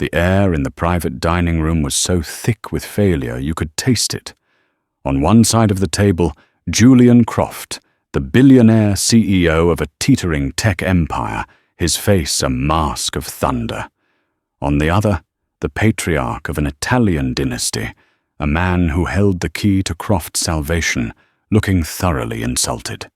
The air in the private dining room was so thick with failure you could taste it. On one side of the table, Julian Croft, the billionaire CEO of a teetering tech empire, his face a mask of thunder. On the other, the patriarch of an Italian dynasty, a man who held the key to Croft's salvation, looking thoroughly insulted.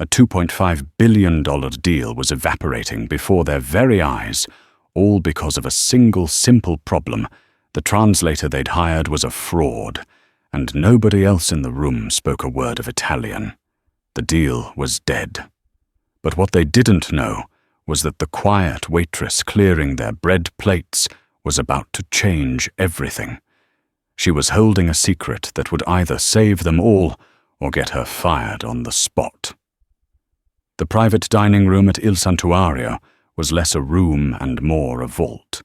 A $2.5 billion deal was evaporating before their very eyes, all because of a single simple problem. The translator they'd hired was a fraud, and nobody else in the room spoke a word of Italian. The deal was dead. But what they didn't know was that the quiet waitress clearing their bread plates was about to change everything. She was holding a secret that would either save them all or get her fired on the spot. The private dining room at Il Santuario was less a room and more a vault.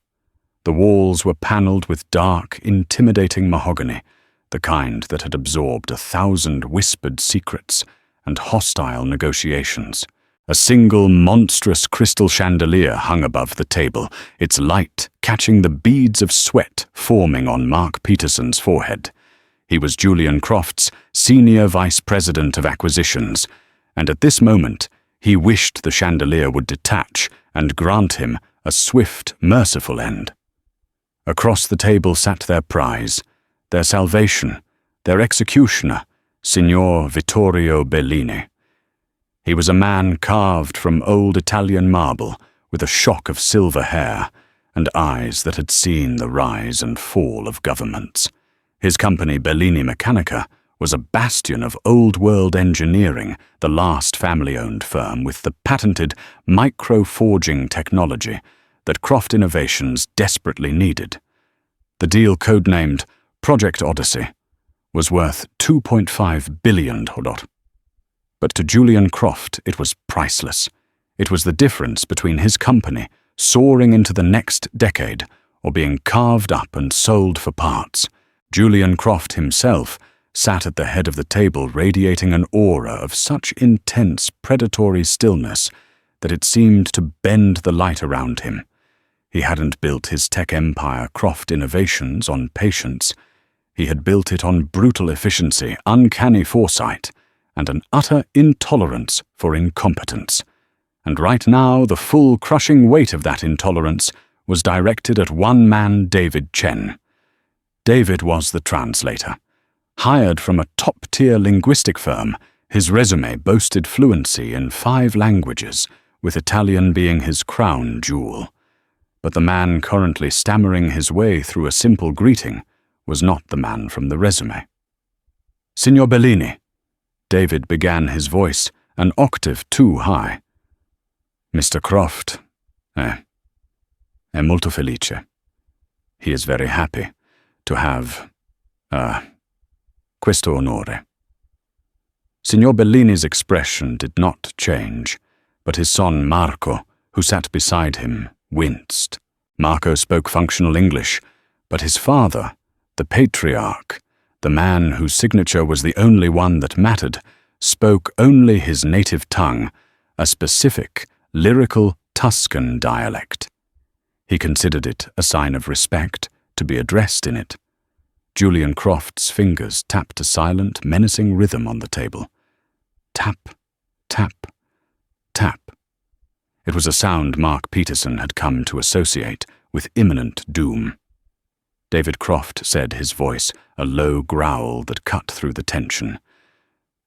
The walls were panelled with dark, intimidating mahogany, the kind that had absorbed 1,000 whispered secrets and hostile negotiations. A single monstrous crystal chandelier hung above the table, its light catching the beads of sweat forming on Mark Peterson's forehead. He was Julian Croft's senior vice president of acquisitions, and at this moment he wished the chandelier would detach and grant him a swift, merciful end. Across the table sat their prize, their salvation, their executioner, Signor Vittorio Bellini. He was a man carved from old Italian marble, with a shock of silver hair and eyes that had seen the rise and fall of governments. His company, Bellini Meccanica, was a bastion of old-world engineering, the last family-owned firm with the patented micro-forging technology that Croft Innovations desperately needed. The deal, codenamed Project Odyssey, was worth $2.5 billion. But to Julian Croft, it was priceless. It was the difference between his company soaring into the next decade or being carved up and sold for parts. Julian Croft himself sat at the head of the table radiating an aura of such intense predatory stillness that it seemed to bend the light around him. He hadn't built his tech empire, Croft Innovations, on patience. He had built it on brutal efficiency, uncanny foresight, and an utter intolerance for incompetence. And right now, the full crushing weight of that intolerance was directed at one man, David Chen. David was the translator. Hired from a top-tier linguistic firm, his resume boasted fluency in 5 languages, with Italian being his crown jewel. But the man currently stammering his way through a simple greeting was not the man from the resume. "Signor Bellini," David began, his voice an octave too high. "Mr. Croft è molto felice. He is very happy to have, questo onore." Signor Bellini's expression did not change, but his son Marco, who sat beside him, winced. Marco spoke functional English, but his father, the patriarch, the man whose signature was the only one that mattered, spoke only his native tongue, a specific, lyrical Tuscan dialect. He considered it a sign of respect to be addressed in it. Julian Croft's fingers tapped a silent, menacing rhythm on the table. Tap, tap, tap. It was a sound Mark Peterson had come to associate with imminent doom. David Croft said, his voice a low growl that cut through the tension.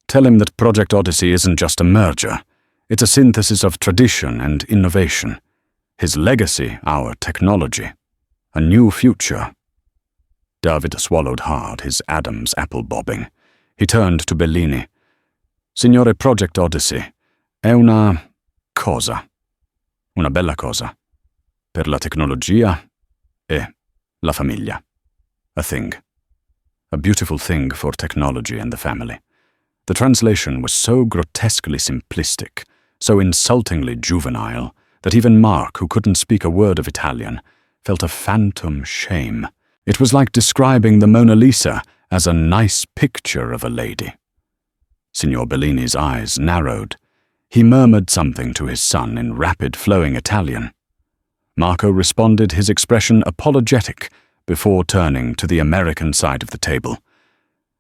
"Tell him that Project Odyssey isn't just a merger. It's a synthesis of tradition and innovation. His legacy, our technology. A new future." David swallowed hard, his Adam's apple bobbing. He turned to Bellini. "Signore, Project Odyssey è una cosa. Una bella cosa. Per la tecnologia e la famiglia. A thing. A beautiful thing for technology and the family." The translation was so grotesquely simplistic, so insultingly juvenile, that even Mark, who couldn't speak a word of Italian, felt a phantom shame. It was like describing the Mona Lisa as a nice picture of a lady. Signor Bellini's eyes narrowed. He murmured something to his son in rapid, flowing Italian. Marco responded, his expression apologetic, before turning to the American side of the table.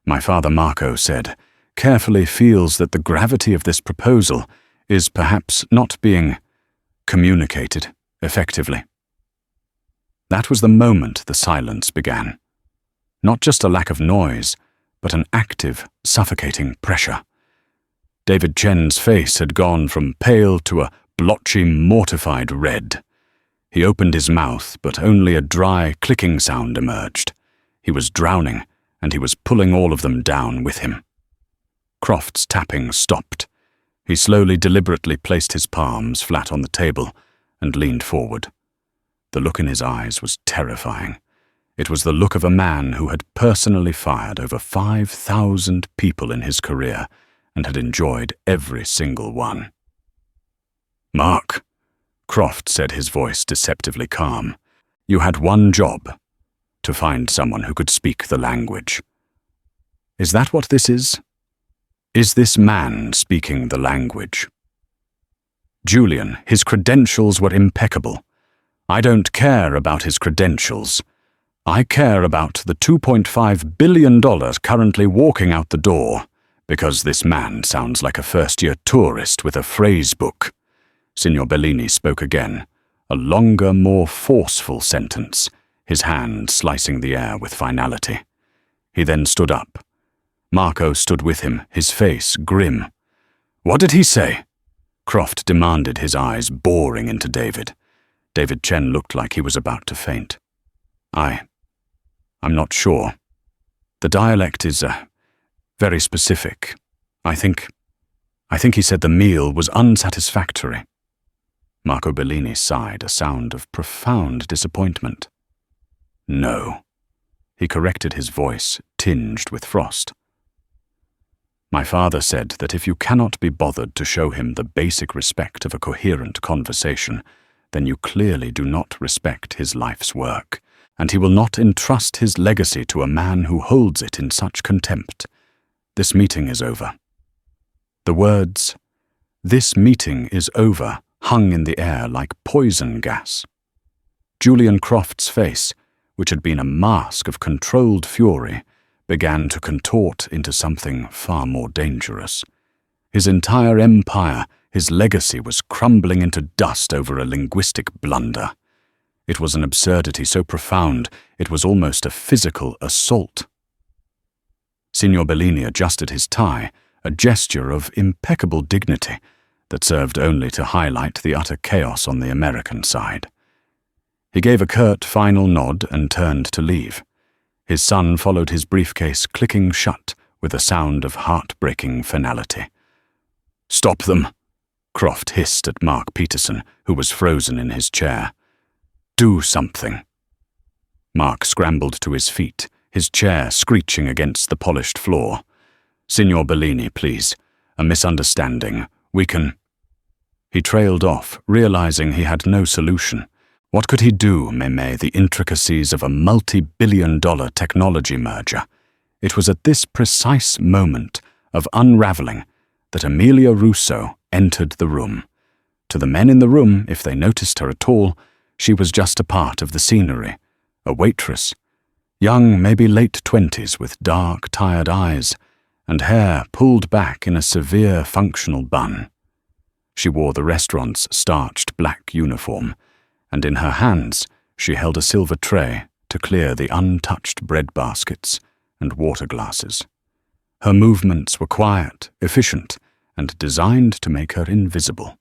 My father, Marco said, carefully feels that the gravity of this proposal is perhaps not being communicated effectively. That was the moment the silence began. Not just a lack of noise, but an active, suffocating pressure. David Chen's face had gone from pale to a blotchy, mortified red. He opened his mouth, but only a dry, clicking sound emerged. He was drowning, and he was pulling all of them down with him. Croft's tapping stopped. He slowly, deliberately placed his palms flat on the table and leaned forward. The look in his eyes was terrifying. It was the look of a man who had personally fired over 5,000 people in his career and had enjoyed every single one. "Mark," Croft said, his voice deceptively calm, "you had one job, to find someone who could speak the language. Is that what this is? Is this man speaking the language?" Julian, his credentials were impeccable. I don't care about his credentials. I care about the $2.5 billion currently walking out the door, because this man sounds like a first-year tourist with a phrase book. Signor Bellini spoke again, a longer, more forceful sentence, his hand slicing the air with finality. He then stood up. Marco stood with him, his face grim. "What did he say?" Croft demanded, his eyes boring into David. David Chen looked like he was about to faint. I'm not sure. The dialect is very specific. I think he said the meal was unsatisfactory." Marco Bellini sighed, a sound of profound disappointment. "No." He corrected his voice, tinged with frost. "My father said that if you cannot be bothered to show him the basic respect of a coherent conversation, then you clearly do not respect his life's work, and he will not entrust his legacy to a man who holds it in such contempt. This meeting is over." The words, "This meeting is over," hung in the air like poison gas. Julian Croft's face, which had been a mask of controlled fury, began to contort into something far more dangerous. His entire empire, his legacy, was crumbling into dust over a linguistic blunder. It was an absurdity so profound it was almost a physical assault. Signor Bellini adjusted his tie, a gesture of impeccable dignity that served only to highlight the utter chaos on the American side. He gave a curt final nod and turned to leave. His son followed, his briefcase clicking shut with a sound of heartbreaking finality. "Stop them," Croft hissed at Mark Peterson, who was frozen in his chair. "Do something." Mark scrambled to his feet, his chair screeching against the polished floor. "Signor Bellini, please. A misunderstanding. We can—" He trailed off, realizing he had no solution. What could he do, Meme, the intricacies of a multi-billion-dollar technology merger? It was at this precise moment of unraveling that Amelia Russo entered the room. To the men in the room, if they noticed her at all, she was just a part of the scenery, a waitress, young, maybe late 20s, with dark, tired eyes, and hair pulled back in a severe functional bun. She wore the restaurant's starched black uniform, and in her hands she held a silver tray to clear the untouched bread baskets and water glasses. Her movements were quiet, efficient, and designed to make her invisible.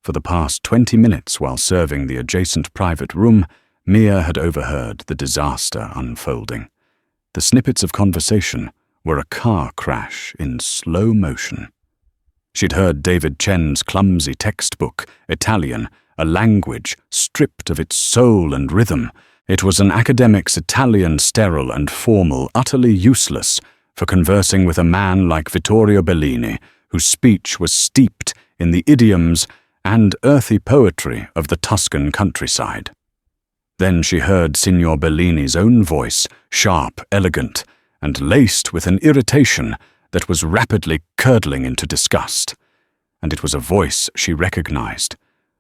For the past 20 minutes, while serving the adjacent private room, Mia had overheard the disaster unfolding. The snippets of conversation were a car crash in slow motion. She'd heard David Chen's clumsy textbook, Italian, a language stripped of its soul and rhythm. It was an academic's Italian, sterile and formal, utterly useless for conversing with a man like Vittorio Bellini, whose speech was steeped in the idioms and earthy poetry of the Tuscan countryside. Then she heard Signor Bellini's own voice, sharp, elegant, and laced with an irritation that was rapidly curdling into disgust. And it was a voice she recognized,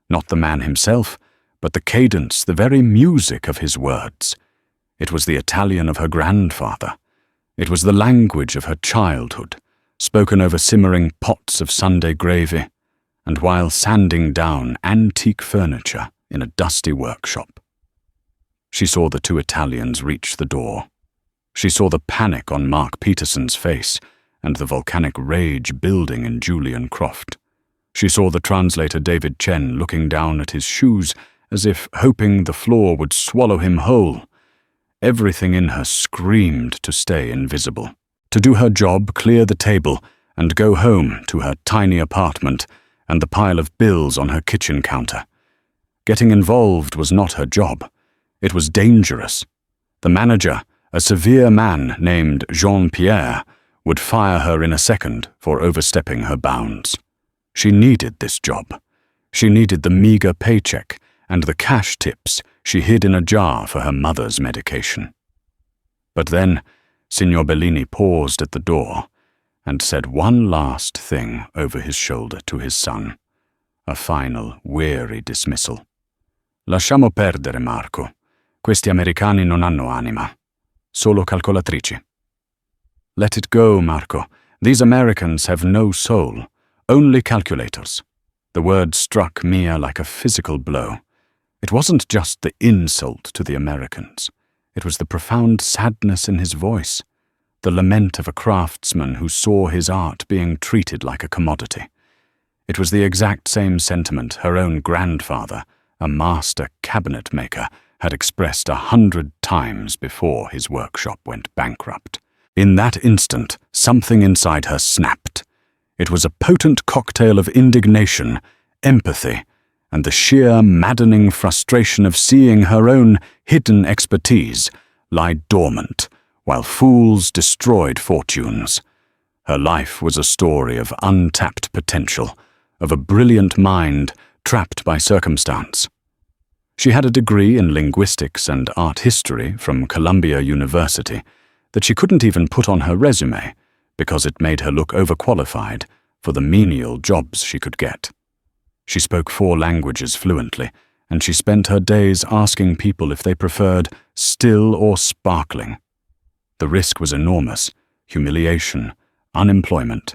not the man himself, but the cadence, the very music of his words. It was the Italian of her grandfather. It was the language of her childhood, spoken over simmering pots of Sunday gravy, and while sanding down antique furniture in a dusty workshop. She saw the two Italians reach the door. She saw the panic on Mark Peterson's face and the volcanic rage building in Julian Croft. She saw the translator David Chen looking down at his shoes as if hoping the floor would swallow him whole. Everything in her screamed to stay invisible, to do her job, clear the table, and go home to her tiny apartment and the pile of bills on her kitchen counter. Getting involved was not her job. It was dangerous. The manager, a severe man named Jean-Pierre, would fire her in a second for overstepping her bounds. She needed this job. She needed the meager paycheck and the cash tips she hid in a jar for her mother's medication. But then, Signor Bellini paused at the door and said one last thing over his shoulder to his son, a final, weary dismissal. Lasciamo perdere, Marco. Questi americani non hanno anima. Solo calcolatrici. Let it go, Marco. These Americans have no soul, only calculators. The word struck Mia like a physical blow. It wasn't just the insult to the Americans. It was the profound sadness in his voice, the lament of a craftsman who saw his art being treated like a commodity. It was the exact same sentiment her own grandfather, a master cabinet maker, had expressed 100 times before his workshop went bankrupt. In that instant, something inside her snapped. It was a potent cocktail of indignation, empathy, and the sheer maddening frustration of seeing her own hidden expertise lie dormant while fools destroyed fortunes. Her life was a story of untapped potential, of a brilliant mind trapped by circumstance. She had a degree in linguistics and art history from Columbia University that she couldn't even put on her resume because it made her look overqualified for the menial jobs she could get. She spoke 4 languages fluently, and she spent her days asking people if they preferred still or sparkling. The risk was enormous: humiliation, unemployment.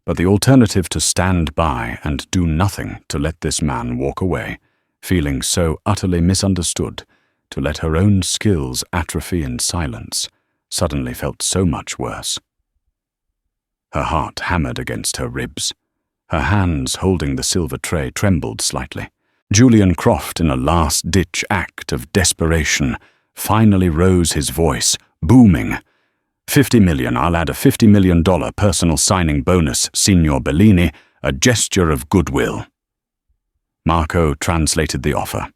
But the alternative to stand by and do nothing to let this man walk away, feeling so utterly misunderstood, to let her own skills atrophy in silence, suddenly felt so much worse. Her heart hammered against her ribs. Her hands holding the silver tray trembled slightly. Julian Croft, in a last-ditch act of desperation, finally rose his voice, booming. $50 million, I'll add a $50 million personal signing bonus, Signor Bellini, a gesture of goodwill. Marco translated the offer.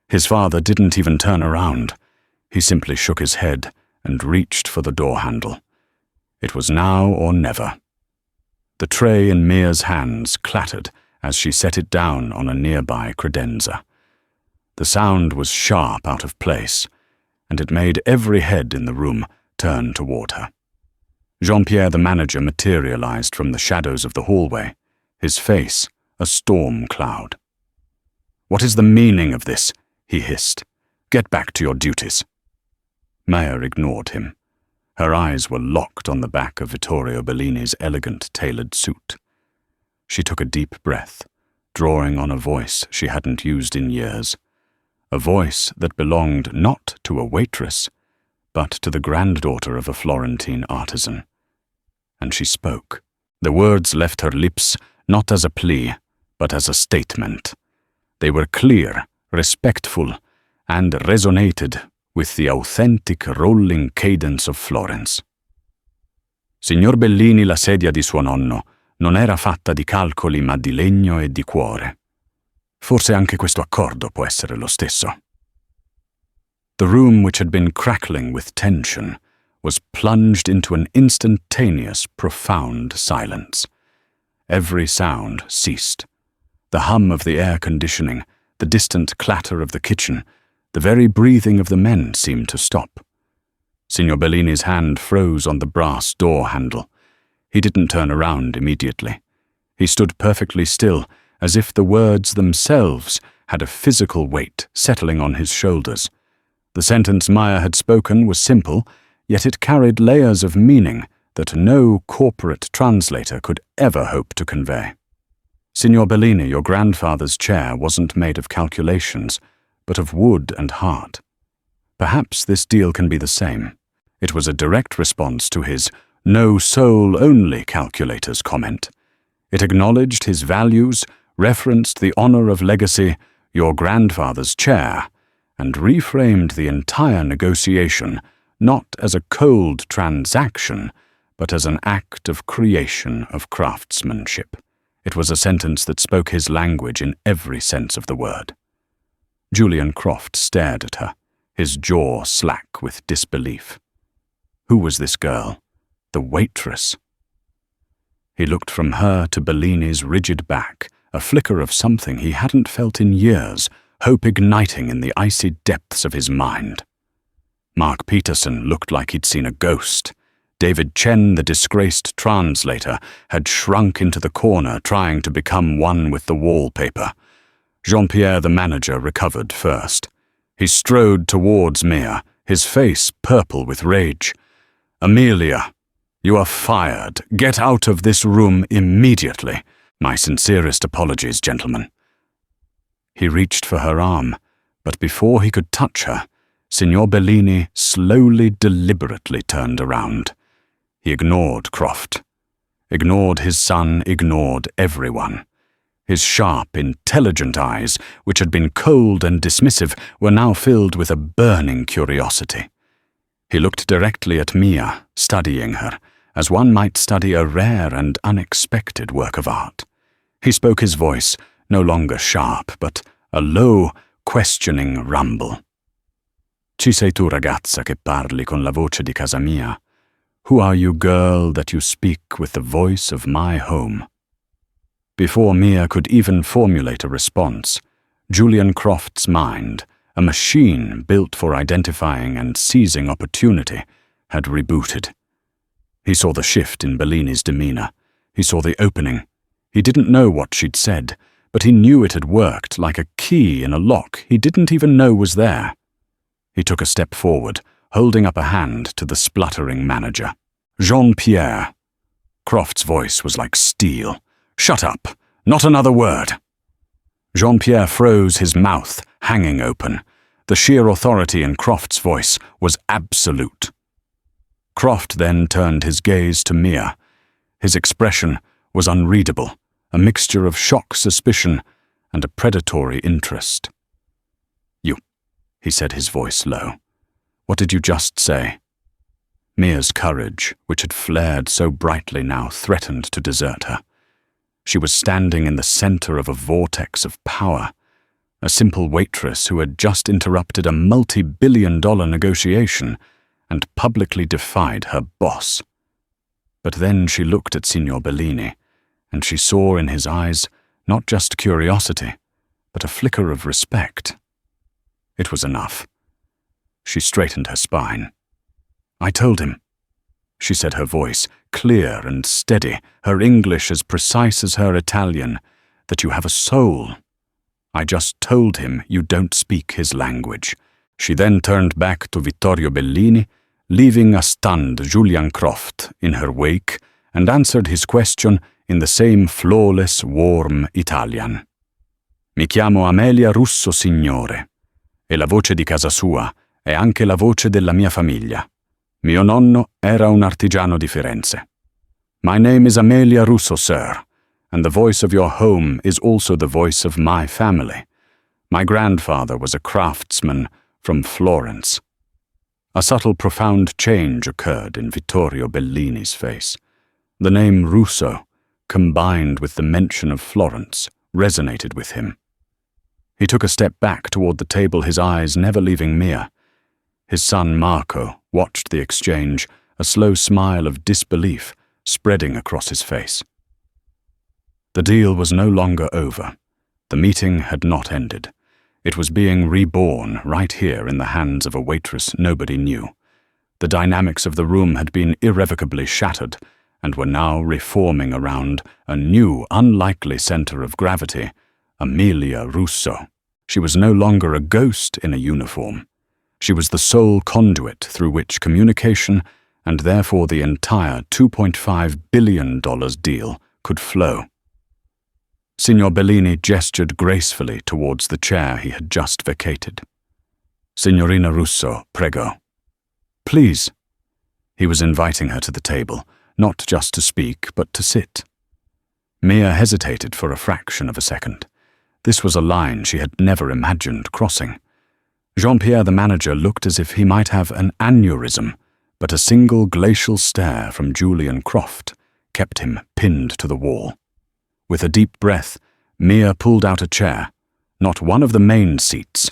His father didn't even turn around. He simply shook his head and reached for the door handle. It was now or never. The tray in Mia's hands clattered as she set it down on a nearby credenza. The sound was sharp out of place, and it made every head in the room turn toward her. Jean-Pierre, the manager, materialized from the shadows of the hallway, his face a storm cloud. "What is the meaning of this?" he hissed. "Get back to your duties." Maya ignored him. Her eyes were locked on the back of Vittorio Bellini's elegant tailored suit. She took a deep breath, drawing on a voice she hadn't used in years, a voice that belonged not to a waitress, but to the granddaughter of a Florentine artisan. And she spoke. The words left her lips not as a plea, but as a statement. They were clear, respectful, and resonated with the authentic rolling cadence of Florence. Signor Bellini, la sedia di suo nonno non era fatta di calcoli ma di legno e di cuore. Forse anche questo accordo può essere lo stesso. The room, which had been crackling with tension, was plunged into an instantaneous, profound silence. Every sound ceased. The hum of the air conditioning, the distant clatter of the kitchen, the very breathing of the men seemed to stop. Signor Bellini's hand froze on the brass door handle. He didn't turn around immediately. He stood perfectly still, as if the words themselves had a physical weight settling on his shoulders. The sentence Maya had spoken was simple, yet it carried layers of meaning that no corporate translator could ever hope to convey. Signor Bellini, your grandfather's chair wasn't made of calculations, but of wood and heart. Perhaps this deal can be the same. It was a direct response to his "no soul only" calculators comment. It acknowledged his values, referenced the honor of legacy, your grandfather's chair, and reframed the entire negotiation not as a cold transaction, but as an act of creation of craftsmanship. It was a sentence that spoke his language in every sense of the word. Julian Croft stared at her, his jaw slack with disbelief. Who was this girl? The waitress. He looked from her to Bellini's rigid back, a flicker of something he hadn't felt in years, hope igniting in the icy depths of his mind. Mark Peterson looked like he'd seen a ghost. David Chen, the disgraced translator, had shrunk into the corner trying to become one with the wallpaper. Jean-Pierre, the manager, recovered first. He strode towards Mia, his face purple with rage. "Amelia, you are fired. Get out of this room immediately. My sincerest apologies, gentlemen." He reached for her arm, but before he could touch her, Signor Bellini slowly, deliberately turned around. He ignored Croft, ignored his son, ignored everyone. His sharp, intelligent eyes, which had been cold and dismissive, were now filled with a burning curiosity. He looked directly at Mia, studying her, as one might study a rare and unexpected work of art. He spoke his voice, no longer sharp, but a low, questioning rumble. "Ci sei tu, ragazza, che parli con la voce di casa mia? Who are you, girl, that you speak with the voice of my home?" Before Mia could even formulate a response, Julian Croft's mind, a machine built for identifying and seizing opportunity, had rebooted. He saw the shift in Bellini's demeanor. He saw the opening. He didn't know what she'd said, but he knew it had worked like a key in a lock he didn't even know was there. He took a step forward, holding up a hand to the spluttering manager. "Jean-Pierre." Croft's voice was like steel. "Shut up! Not another word!" Jean-Pierre froze, his mouth hanging open. The sheer authority in Croft's voice was absolute. Croft then turned his gaze to Mia. His expression was unreadable, a mixture of shocked suspicion and a predatory interest. "You," he said, his voice low. "What did you just say?" Mia's courage, which had flared so brightly now, threatened to desert her. She was standing in the center of a vortex of power, a simple waitress who had just interrupted a multi-billion-dollar negotiation and publicly defied her boss. But then she looked at Signor Bellini, and she saw in his eyes not just curiosity, but a flicker of respect. It was enough. She straightened her spine. "I told him," she said, her voice clear and steady, her English as precise as her Italian, "that you have a soul. I just told him you don't speak his language." She then turned back to Vittorio Bellini, leaving a stunned Julian Croft in her wake, and answered his question in the same flawless, warm Italian. "Mi chiamo Amelia Russo, signore, e la voce di casa sua è anche la voce della mia famiglia. Mio nonno era un artigiano di Firenze. My name is Amelia Russo, sir, and the voice of your home is also the voice of my family. My grandfather was a craftsman from Florence." A subtle, profound change occurred in Vittorio Bellini's face. The name Russo, combined with the mention of Florence, resonated with him. He took a step back toward the table, his eyes never leaving Mia. His son Marco watched the exchange, a slow smile of disbelief spreading across his face. The deal was no longer over. The meeting had not ended. It was being reborn right here in the hands of a waitress nobody knew. The dynamics of the room had been irrevocably shattered and were now reforming around a new, unlikely center of gravity, Amelia Russo. She was no longer a ghost in a uniform. She was the sole conduit through which communication, and therefore the entire $2.5 billion deal, could flow. Signor Bellini gestured gracefully towards the chair he had just vacated. "Signorina Russo, prego." "Please." He was inviting her to the table, not just to speak, but to sit. Mia hesitated for a fraction of a second. This was a line she had never imagined crossing. Jean-Pierre the manager looked as if he might have an aneurysm, but a single glacial stare from Julian Croft kept him pinned to the wall. With a deep breath, Mia pulled out a chair, not one of the main seats,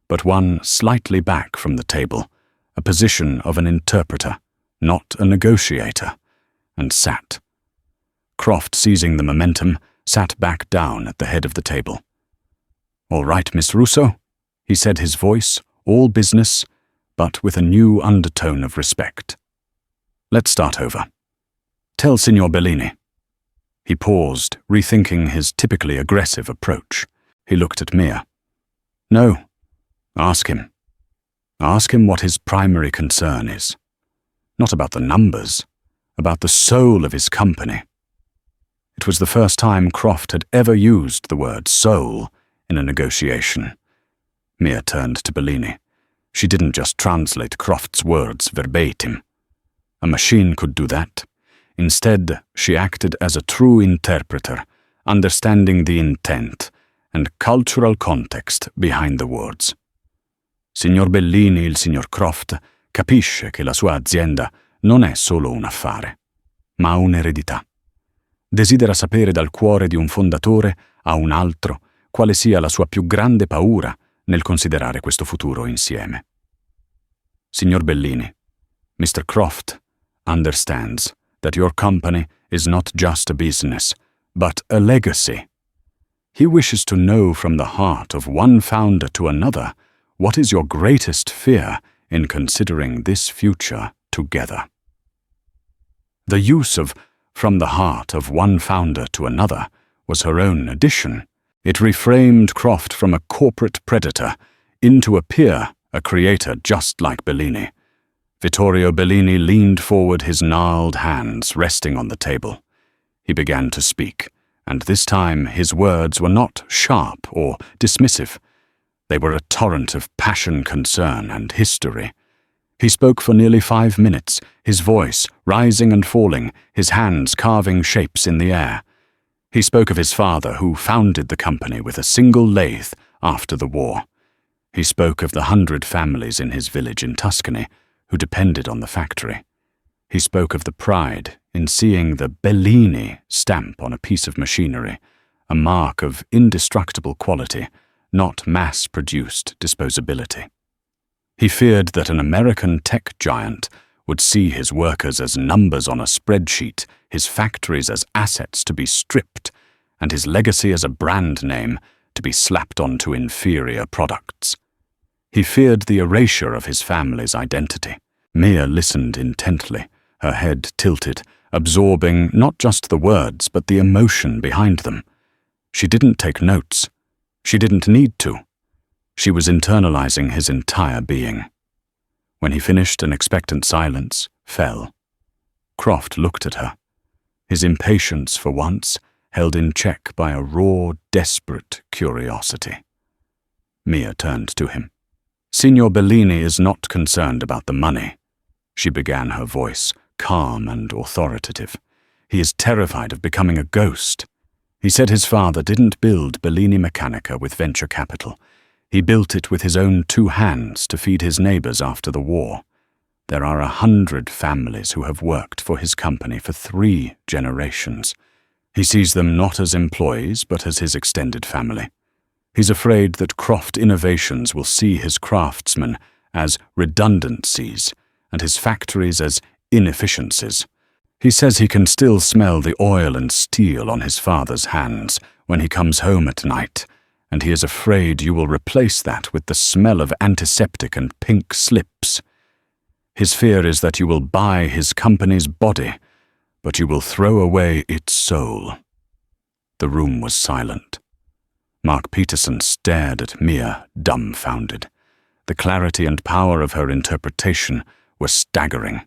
but one slightly back from the table, a position of an interpreter, not a negotiator, and sat. Croft, seizing the momentum, sat back down at the head of the table. "All right, Miss Russo," he said, his voice all business, but with a new undertone of respect. "Let's start over. Tell Signor Bellini." He paused, rethinking his typically aggressive approach. He looked at Mia. "No. Ask him. Ask him what his primary concern is. Not about the numbers, about the soul of his company." It was the first time Croft had ever used the word soul in a negotiation. Mia turned to Bellini. She didn't just translate Croft's words verbatim. A machine could do that. Instead, she acted as a true interpreter, understanding the intent and cultural context behind the words. Signor Bellini, il signor Croft, capisce che la sua azienda non è solo un affare, ma un'eredità. Desidera sapere dal cuore di un fondatore a un altro quale sia la sua più grande paura nel considerare questo futuro insieme. Signor Bellini, Mr. Croft understands that your company is not just a business, but a legacy. He wishes to know from the heart of one founder to another what is your greatest fear in considering this future together. The use of "from the heart of one founder to another" was her own addition. It reframed Croft from a corporate predator into a peer, a creator just like Bellini. Vittorio Bellini leaned forward, his gnarled hands resting on the table. He began to speak, and this time his words were not sharp or dismissive. They were a torrent of passion, concern, and history. He spoke for nearly 5 minutes, his voice rising and falling, his hands carving shapes in the air. He spoke of his father, who founded the company with a single lathe after the war. He spoke of the 100 families in his village in Tuscany who depended on the factory. He spoke of the pride in seeing the Bellini stamp on a piece of machinery, a mark of indestructible quality, not mass-produced disposability. He feared that an American tech giant would see his workers as numbers on a spreadsheet, his factories as assets to be stripped, and his legacy as a brand name to be slapped onto inferior products. He feared the erasure of his family's identity. Mia listened intently, her head tilted, absorbing not just the words but the emotion behind them. She didn't take notes. She didn't need to. She was internalizing his entire being. When he finished, an expectant silence fell. Croft looked at her, his impatience for once held in check by a raw, desperate curiosity. Mia turned to him. "Signor Bellini is not concerned about the money," she began, her voice calm and authoritative. "He is terrified of becoming a ghost. He said his father didn't build Bellini Meccanica with venture capital. He built it with his own 2 hands to feed his neighbors after the war. There are 100 families who have worked for his company for 3 generations. He sees them not as employees, but as his extended family. He's afraid that Croft Innovations will see his craftsmen as redundancies and his factories as inefficiencies. He says he can still smell the oil and steel on his father's hands when he comes home at night, and he is afraid you will replace that with the smell of antiseptic and pink slips. His fear is that you will buy his company's body, but you will throw away its soul." The room was silent. Mark Peterson stared at Mia, dumbfounded. The clarity and power of her interpretation were staggering.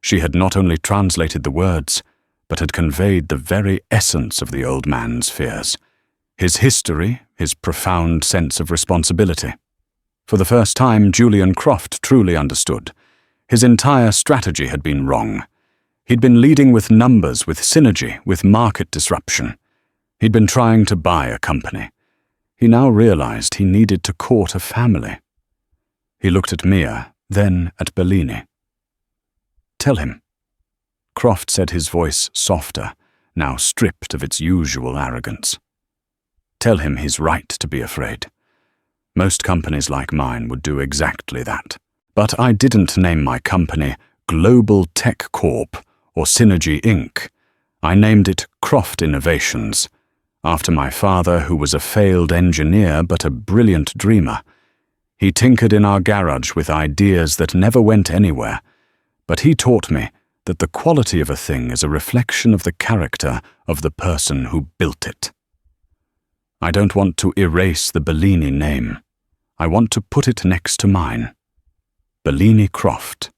She had not only translated the words, but had conveyed the very essence of the old man's fears. His history, his profound sense of responsibility. For the first time, Julian Croft truly understood. His entire strategy had been wrong. He'd been leading with numbers, with synergy, with market disruption. He'd been trying to buy a company. He now realized he needed to court a family. He looked at Mia, then at Bellini. "Tell him." Croft said, his voice softer, now stripped of its usual arrogance. "Tell him he's right to be afraid. Most companies like mine would do exactly that. But I didn't name my company Global Tech Corp or Synergy Inc. I named it Croft Innovations, after my father, who was a failed engineer but a brilliant dreamer. He tinkered in our garage with ideas that never went anywhere, but he taught me that the quality of a thing is a reflection of the character of the person who built it. I don't want to erase the Bellini name. I want to put it next to mine. Bellini Croft.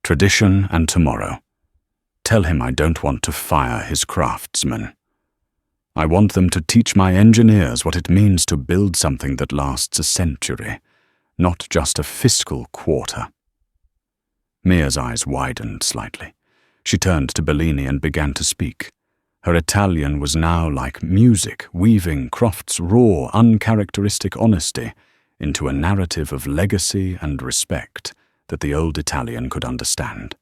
Tradition and tomorrow. Tell him I don't want to fire his craftsmen. I want them to teach my engineers what it means to build something that lasts a century, not just a fiscal quarter." Mia's eyes widened slightly. She turned to Bellini and began to speak. Her Italian was now like music, weaving Croft's raw, uncharacteristic honesty into a narrative of legacy and respect that the old Italian could understand.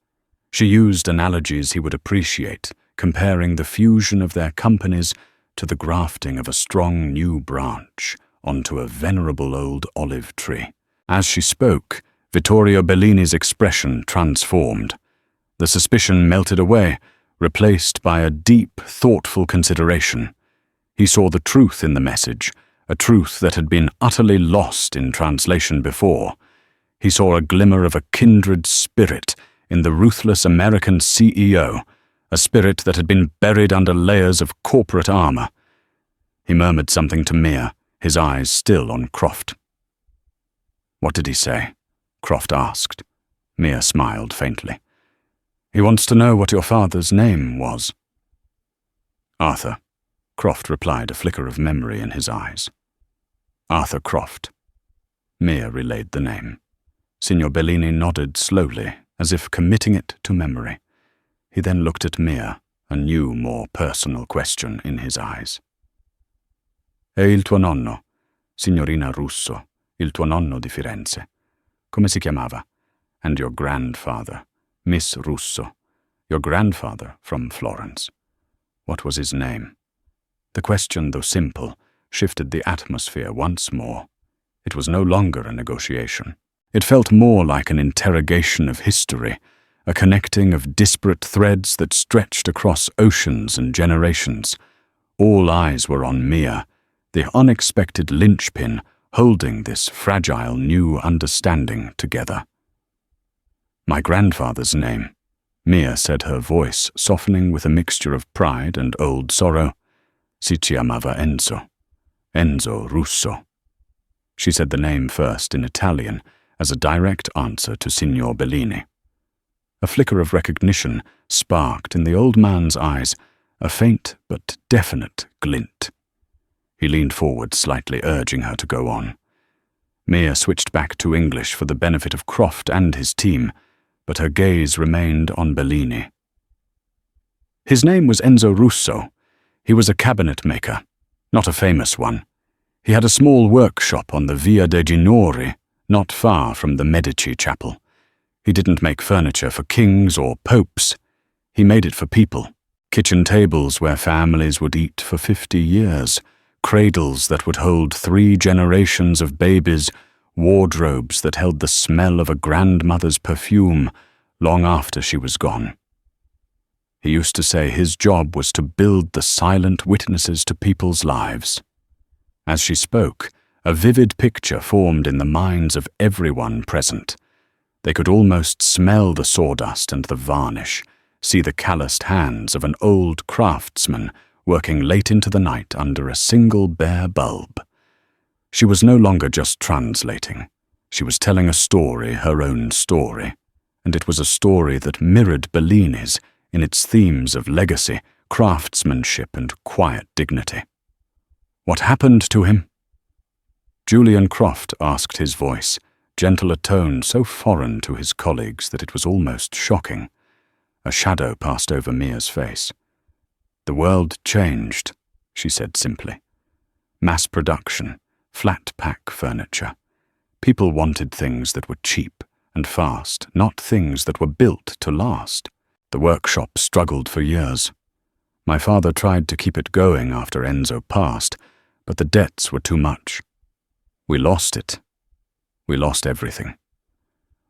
She used analogies he would appreciate, comparing the fusion of their companies to the grafting of a strong new branch onto a venerable old olive tree. As she spoke, Vittorio Bellini's expression transformed. The suspicion melted away, replaced by a deep, thoughtful consideration. He saw the truth in the message, a truth that had been utterly lost in translation before. He saw a glimmer of a kindred spirit in the ruthless American CEO, a spirit that had been buried under layers of corporate armor. He murmured something to Mia, his eyes still on Croft. "What did he say?" Croft asked. Mia smiled faintly. "He wants to know what your father's name was." "Arthur," Croft replied, a flicker of memory in his eyes. "Arthur Croft." Mia relayed the name. Signor Bellini nodded slowly, as if committing it to memory. He then looked at Mia, a new, more personal question in his eyes. "E il tuo nonno, signorina Russo, il tuo nonno di Firenze. Come si chiamava? And your grandfather, Miss Russo, your grandfather from Florence. What was his name?" The question, though simple, shifted the atmosphere once more. It was no longer a negotiation. It felt more like an interrogation of history, a connecting of disparate threads that stretched across oceans and generations. All eyes were on Mia, the unexpected linchpin holding this fragile new understanding together. "My grandfather's name," Mia said, her voice softening with a mixture of pride and old sorrow. "Si chiamava Enzo. Enzo Russo." She said the name first in Italian, as a direct answer to Signor Bellini. A flicker of recognition sparked in the old man's eyes, a faint but definite glint. He leaned forward slightly, urging her to go on. Mia switched back to English for the benefit of Croft and his team, but her gaze remained on Bellini. "His name was Enzo Russo. He was a cabinet maker, not a famous one. He had a small workshop on the Via dei Ginori, not far from the Medici chapel. He didn't make furniture for kings or popes. He made it for people. Kitchen tables where families would eat for 50 years, cradles that would hold 3 generations of babies, wardrobes that held the smell of a grandmother's perfume long after she was gone. He used to say his job was to build the silent witnesses to people's lives." As she spoke, a vivid picture formed in the minds of everyone present. They could almost smell the sawdust and the varnish, see the calloused hands of an old craftsman working late into the night under a single bare bulb. She was no longer just translating. She was telling a story, her own story, and it was a story that mirrored Bellini's in its themes of legacy, craftsmanship, and quiet dignity. What happened to him? Julian Croft asked, his voice, gentle a tone so foreign to his colleagues that it was almost shocking. A shadow passed over Mia's face. The world changed, she said simply. Mass production, flat-pack furniture. People wanted things that were cheap and fast, not things that were built to last. The workshop struggled for years. My father tried to keep it going after Enzo passed, but the debts were too much. We lost it. We lost everything.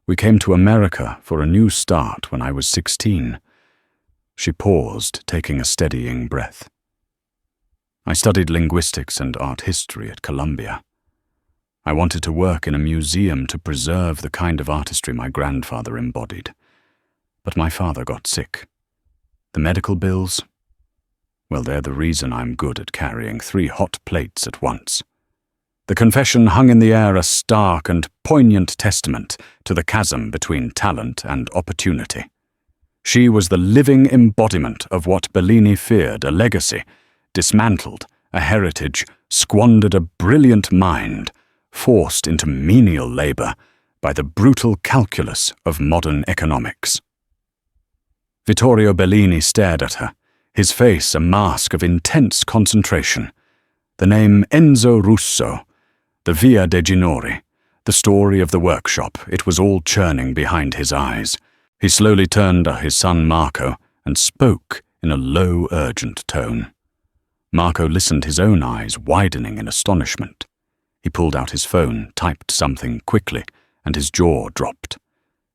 We came to America for a new start when I was 16. She paused, taking a steadying breath. I studied linguistics and art history at Columbia. I wanted to work in a museum to preserve the kind of artistry my grandfather embodied. But my father got sick. The medical bills? Well, they're the reason I'm good at carrying 3 hot plates at once. The confession hung in the air, a stark and poignant testament to the chasm between talent and opportunity. She was the living embodiment of what Bellini feared, a legacy, dismantled, a heritage, squandered, a brilliant mind, forced into menial labor by the brutal calculus of modern economics. Vittorio Bellini stared at her, his face a mask of intense concentration. The name Enzo Russo, the Via de Ginori, the story of the workshop, it was all churning behind his eyes. He slowly turned to his son Marco and spoke in a low, urgent tone. Marco listened, his own eyes widening in astonishment. He pulled out his phone, typed something quickly, and his jaw dropped.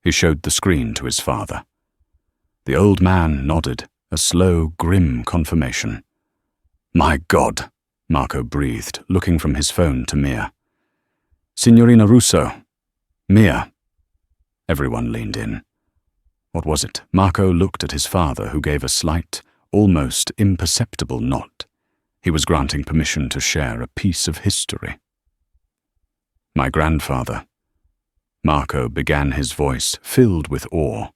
He showed the screen to his father. The old man nodded, a slow, grim confirmation. "My God," Marco breathed, looking from his phone to Mia. "Signorina Russo. Mia." Everyone leaned in. What was it? Marco looked at his father, who gave a slight, almost imperceptible nod. He was granting permission to share a piece of history. "My grandfather," Marco began, his voice filled with awe,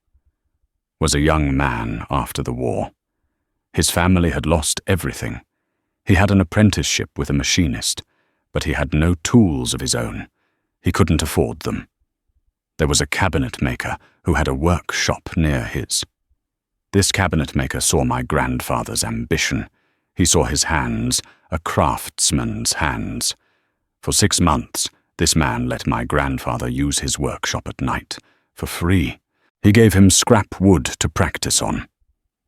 "was a young man after the war. His family had lost everything. He had an apprenticeship with a machinist, but he had no tools of his own. He couldn't afford them. There was a cabinet maker who had a workshop near his. This cabinet maker saw my grandfather's ambition. He saw his hands, a craftsman's hands. For 6 months, this man let my grandfather use his workshop at night, for free. He gave him scrap wood to practice on.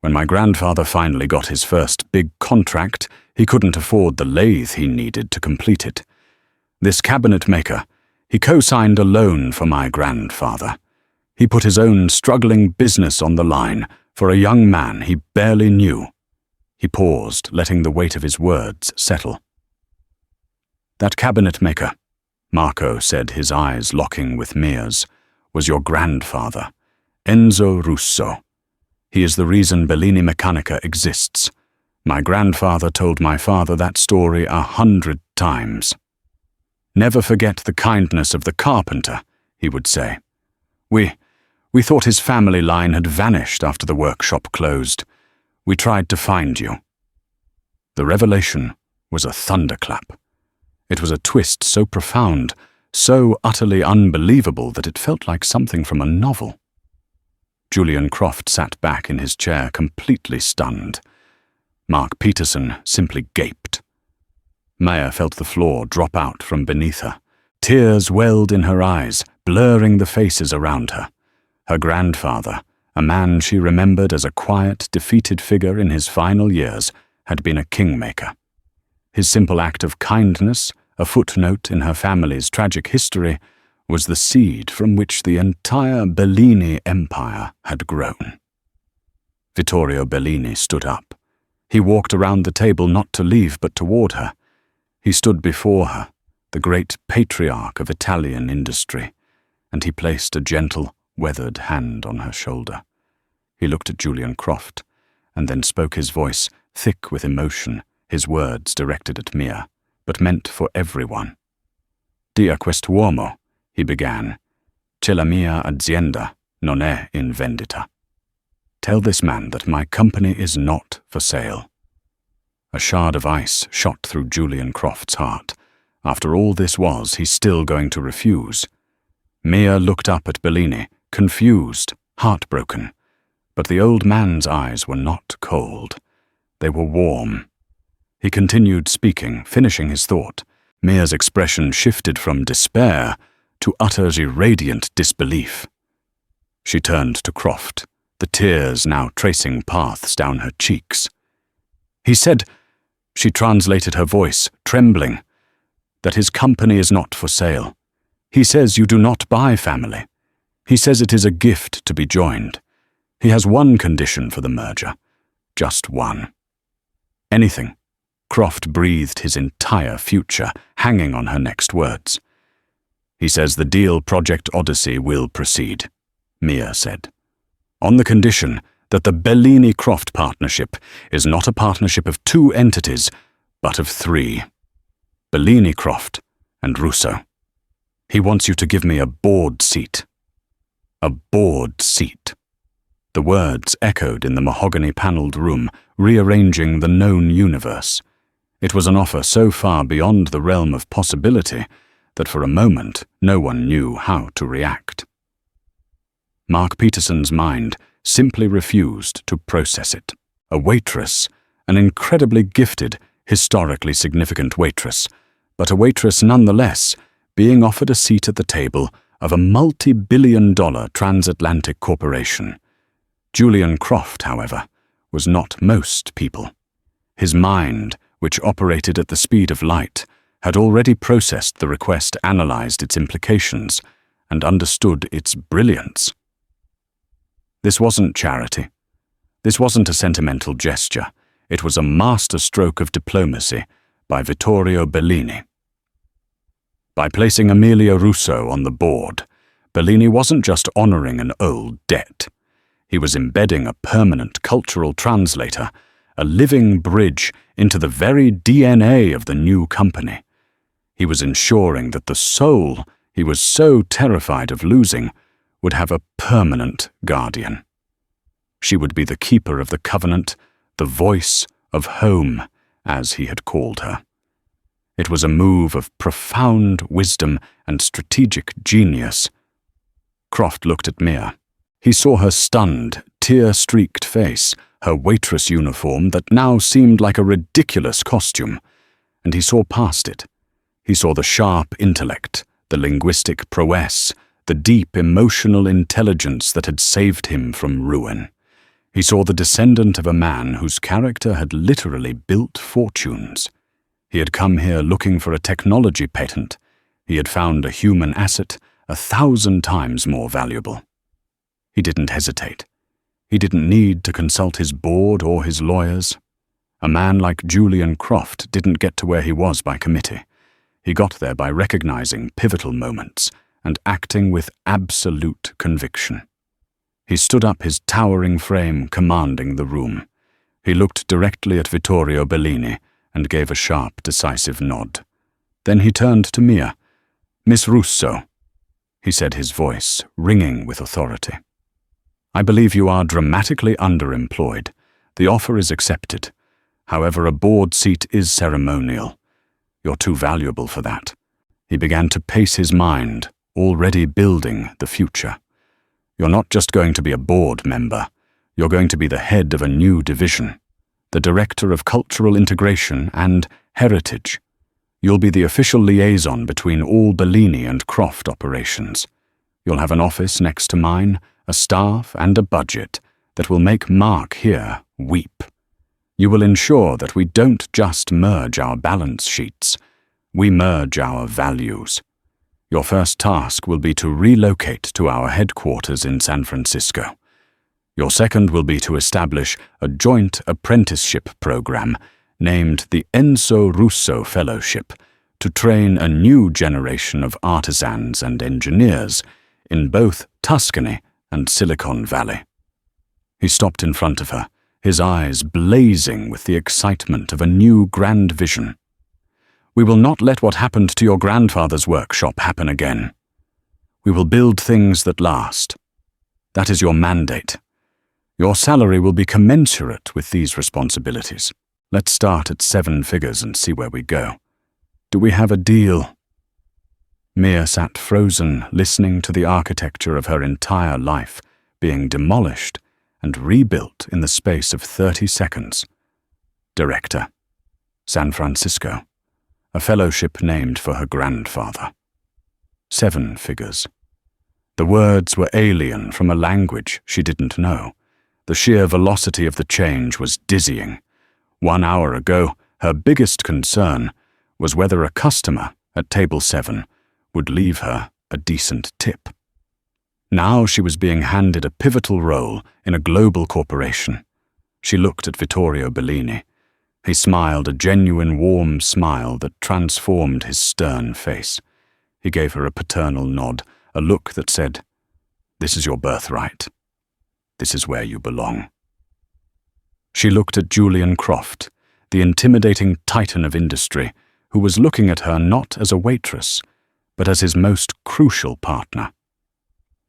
When my grandfather finally got his first big contract, he couldn't afford the lathe he needed to complete it. This cabinet maker, he co-signed a loan for my grandfather. He put his own struggling business on the line for a young man he barely knew." He paused, letting the weight of his words settle. "That cabinet maker," Marco said, his eyes locking with Mia's, "was your grandfather, Enzo Russo. He is the reason Bellini Meccanica exists. My grandfather told my father that story 100 times. 'Never forget the kindness of the carpenter,' he would say. We thought his family line had vanished after the workshop closed. We tried to find you." The revelation was a thunderclap. It was a twist so profound, so utterly unbelievable that it felt like something from a novel. Julian Croft sat back in his chair, completely stunned. Mark Peterson simply gaped. Maya felt the floor drop out from beneath her. Tears welled in her eyes, blurring the faces around her. Her grandfather, a man she remembered as a quiet, defeated figure in his final years, had been a kingmaker. His simple act of kindness, a footnote in her family's tragic history, was the seed from which the entire Bellini empire had grown. Vittorio Bellini stood up. He walked around the table, not to leave but toward her. He stood before her, the great patriarch of Italian industry, and he placed a gentle, weathered hand on her shoulder. He looked at Julian Croft, and then spoke, his voice thick with emotion, his words directed at Mia, but meant for everyone. «Di a quest'uomo», he began, «che la mia azienda non è in vendita». Tell this man that my company is not for sale. A shard of ice shot through Julian Croft's heart. After all this was, he still going to refuse? Mia looked up at Bellini, confused, heartbroken. But the old man's eyes were not cold. They were warm. He continued speaking, finishing his thought. Mia's expression shifted from despair to utterly radiant disbelief. She turned to Croft, the tears now tracing paths down her cheeks. He said, she translated her voice, trembling, that his company is not for sale. He says you do not buy family. He says it is a gift to be joined. He has one condition for the merger, just one. Anything. Croft breathed his entire future, hanging on her next words. He says the deal Project Odyssey will proceed, Mia said, on the condition that the Bellini-Croft partnership is not a partnership of two entities, but of three. Bellini-Croft and Russo. He wants you to give me a board seat. A board seat. The words echoed in the mahogany-paneled room, rearranging the known universe. It was an offer so far beyond the realm of possibility that for a moment no one knew how to react. Mark Peterson's mind simply refused to process it. A waitress, an incredibly gifted, historically significant waitress, but a waitress nonetheless, being offered a seat at the table of a multi-billion-dollar transatlantic corporation. Julian Croft, however, was not most people. His mind, which operated at the speed of light, had already processed the request, analyzed its implications, and understood its brilliance. This wasn't charity. This wasn't a sentimental gesture. It was a masterstroke of diplomacy by Vittorio Bellini. By placing Amelia Russo on the board, Bellini wasn't just honoring an old debt. He was embedding a permanent cultural translator, a living bridge into the very DNA of the new company. He was ensuring that the soul he was so terrified of losing would have a permanent guardian. She would be the keeper of the covenant, the voice of home, as he had called her. It was a move of profound wisdom and strategic genius. Croft looked at Mia. He saw her stunned, tear-streaked face, her waitress uniform that now seemed like a ridiculous costume, and he saw past it. He saw the sharp intellect, the linguistic prowess, the deep emotional intelligence that had saved him from ruin. He saw the descendant of a man whose character had literally built fortunes. He had come here looking for a technology patent. He had found a human asset 1,000 times more valuable. He didn't hesitate. He didn't need to consult his board or his lawyers. A man like Julian Croft didn't get to where he was by committee. He got there by recognizing pivotal moments and acting with absolute conviction. He stood up, his towering frame commanding the room. He looked directly at Vittorio Bellini and gave a sharp, decisive nod. Then he turned to Mia. "Miss Russo," he said, his voice ringing with authority. "I believe you are dramatically underemployed. The offer is accepted. However, a board seat is ceremonial. You're too valuable for that." He began to pace his mind, already building the future. "You're not just going to be a board member. You're going to be the head of a new division, the director of cultural integration and heritage. You'll be the official liaison between all Bellini and Croft operations. You'll have an office next to mine, a staff and a budget that will make Mark here weep. You will ensure that we don't just merge our balance sheets, we merge our values. Your first task will be to relocate to our headquarters in San Francisco. Your second will be to establish a joint apprenticeship program named the Enzo Russo Fellowship to train a new generation of artisans and engineers in both Tuscany and Silicon Valley." He stopped in front of her, his eyes blazing with the excitement of a new grand vision. "We will not let what happened to your grandfather's workshop happen again. We will build things that last. That is your mandate. Your salary will be commensurate with these responsibilities. Let's start at 7 figures and see where we go. Do we have a deal?" Mia sat frozen, listening to the architecture of her entire life being demolished and rebuilt in the space of 30 seconds. Director, San Francisco, a fellowship named for her grandfather. 7 figures. The words were alien from a language she didn't know. The sheer velocity of the change was dizzying. 1 hour ago, her biggest concern was whether a customer at table 7 would leave her a decent tip. Now she was being handed a pivotal role in a global corporation. She looked at Vittorio Bellini. He smiled a genuine warm smile that transformed his stern face. He gave her a paternal nod, a look that said, "This is your birthright. This is where you belong." She looked at Julian Croft, the intimidating titan of industry, who was looking at her not as a waitress, but as his most crucial partner.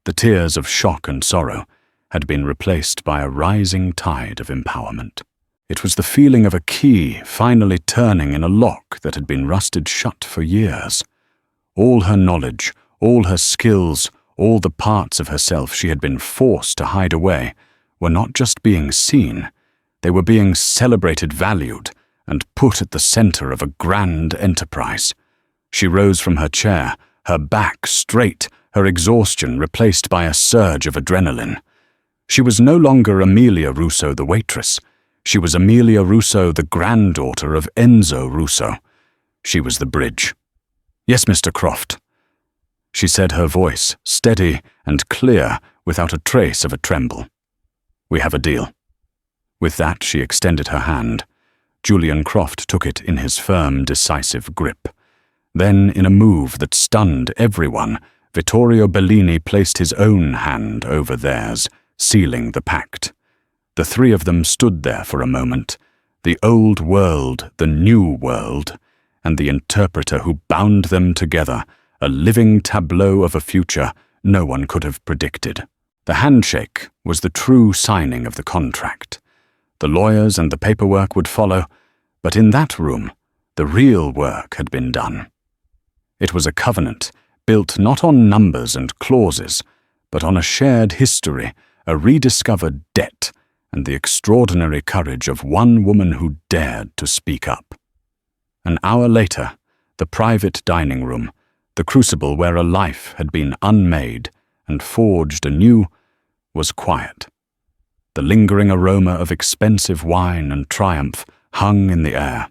The tears of shock and sorrow had been replaced by a rising tide of empowerment. It was the feeling of a key finally turning in a lock that had been rusted shut for years. All her knowledge, all her skills, all the parts of herself she had been forced to hide away were not just being seen, they were being celebrated, valued, and put at the center of a grand enterprise. She rose from her chair, her back straight, her exhaustion replaced by a surge of adrenaline. She was no longer Amelia Russo, the waitress. She was Amelia Russo, the granddaughter of Enzo Russo. She was the bridge. "Yes, Mr. Croft," she said, her voice steady and clear without a trace of a tremble. "We have a deal." With that, she extended her hand. Julian Croft took it in his firm, decisive grip. Then, in a move that stunned everyone, Vittorio Bellini placed his own hand over theirs, sealing the pact. The 3 of them stood there for a moment, the old world, the new world, and the interpreter who bound them together, a living tableau of a future no one could have predicted. The handshake was the true signing of the contract. The lawyers and the paperwork would follow, but in that room, the real work had been done. It was a covenant, built not on numbers and clauses, but on a shared history, a rediscovered debt, and the extraordinary courage of one woman who dared to speak up. An hour later, the private dining room, the crucible where a life had been unmade and forged anew, was quiet. The lingering aroma of expensive wine and triumph hung in the air.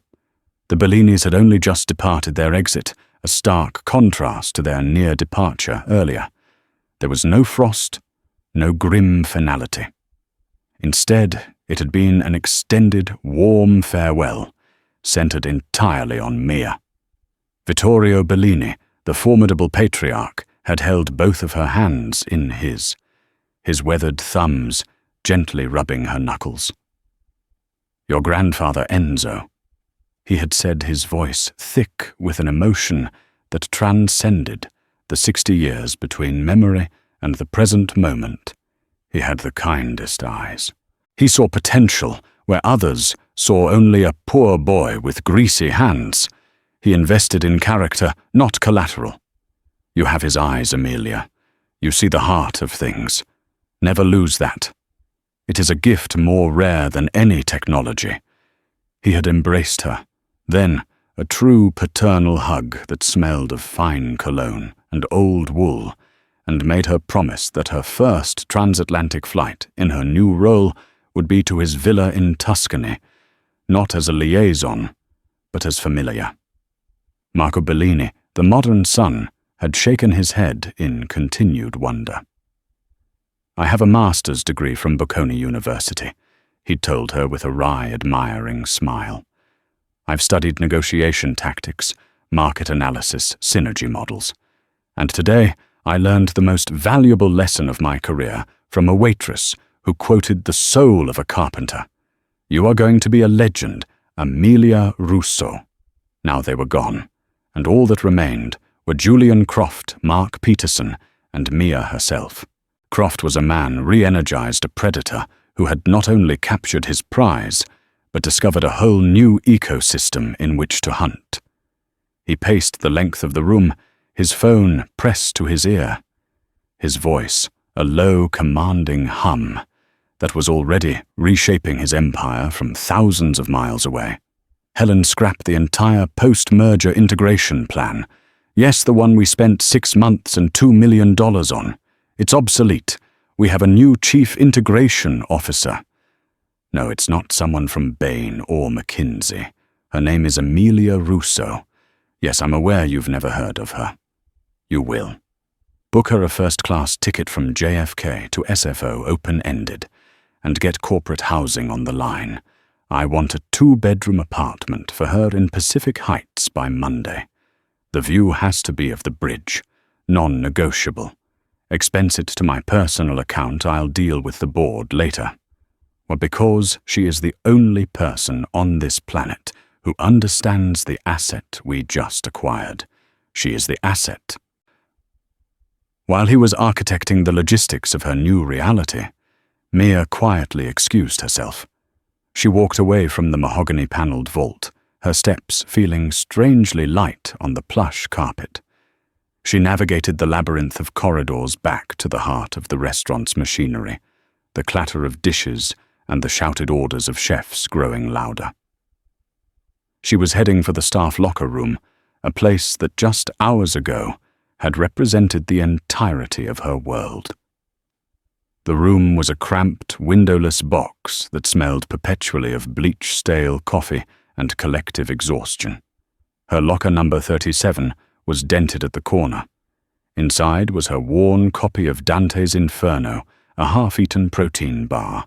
The Bellinis had only just departed their exit, a stark contrast to their near departure earlier. There was no frost, no grim finality. Instead, it had been an extended, warm farewell, centered entirely on Mia. Vittorio Bellini, the formidable patriarch, had held both of her hands in his weathered thumbs gently rubbing her knuckles. "Your grandfather Enzo," he had said, his voice thick with an emotion that transcended the 60 years between memory and the present moment. He had the kindest eyes. He saw potential where others saw only a poor boy with greasy hands. He invested in character, not collateral. You have his eyes, Amelia. You see the heart of things. Never lose that. It is a gift more rare than any technology. He had embraced her. Then, a true paternal hug that smelled of fine cologne and old wool, and made her promise that her first transatlantic flight in her new role would be to his villa in Tuscany, not as a liaison, but as familiar. Marco Bellini, the modern son, had shaken his head in continued wonder. "I have a master's degree from Bocconi University," he'd told her with a wry, admiring smile. "I've studied negotiation tactics, market analysis, synergy models. And today, I learned the most valuable lesson of my career from a waitress who quoted the soul of a carpenter. You are going to be a legend, Amelia Russo." Now they were gone, and all that remained were Julian Croft, Mark Peterson, and Mia herself. Croft was a man re-energized, a predator who had not only captured his prize, but discovered a whole new ecosystem in which to hunt. He paced the length of the room, his phone pressed to his ear. His voice, a low, commanding hum, that was already reshaping his empire from thousands of miles away. Helen scrapped the entire post-merger integration plan. Yes, the one we spent 6 months and $2 million on. It's obsolete. We have a new chief integration officer. No, it's not someone from Bain or McKinsey. Her name is Amelia Russo. Yes, I'm aware you've never heard of her. You will. Book her a first-class ticket from JFK to SFO open-ended, and get corporate housing on the line. I want a 2-bedroom apartment for her in Pacific Heights by Monday. The view has to be of the bridge, non-negotiable. Expense it to my personal account. I'll deal with the board later. Well, because she is the only person on this planet who understands the asset we just acquired. She is the asset. While he was architecting the logistics of her new reality, Mia quietly excused herself. She walked away from the mahogany-paneled vault, her steps feeling strangely light on the plush carpet. She navigated the labyrinth of corridors back to the heart of the restaurant's machinery, the clatter of dishes and the shouted orders of chefs growing louder. She was heading for the staff locker room, a place that just hours ago had represented the entirety of her world. The room was a cramped, windowless box that smelled perpetually of bleach-stale coffee and collective exhaustion. Her locker number 37 was dented at the corner. Inside was her worn copy of Dante's Inferno, a half-eaten protein bar,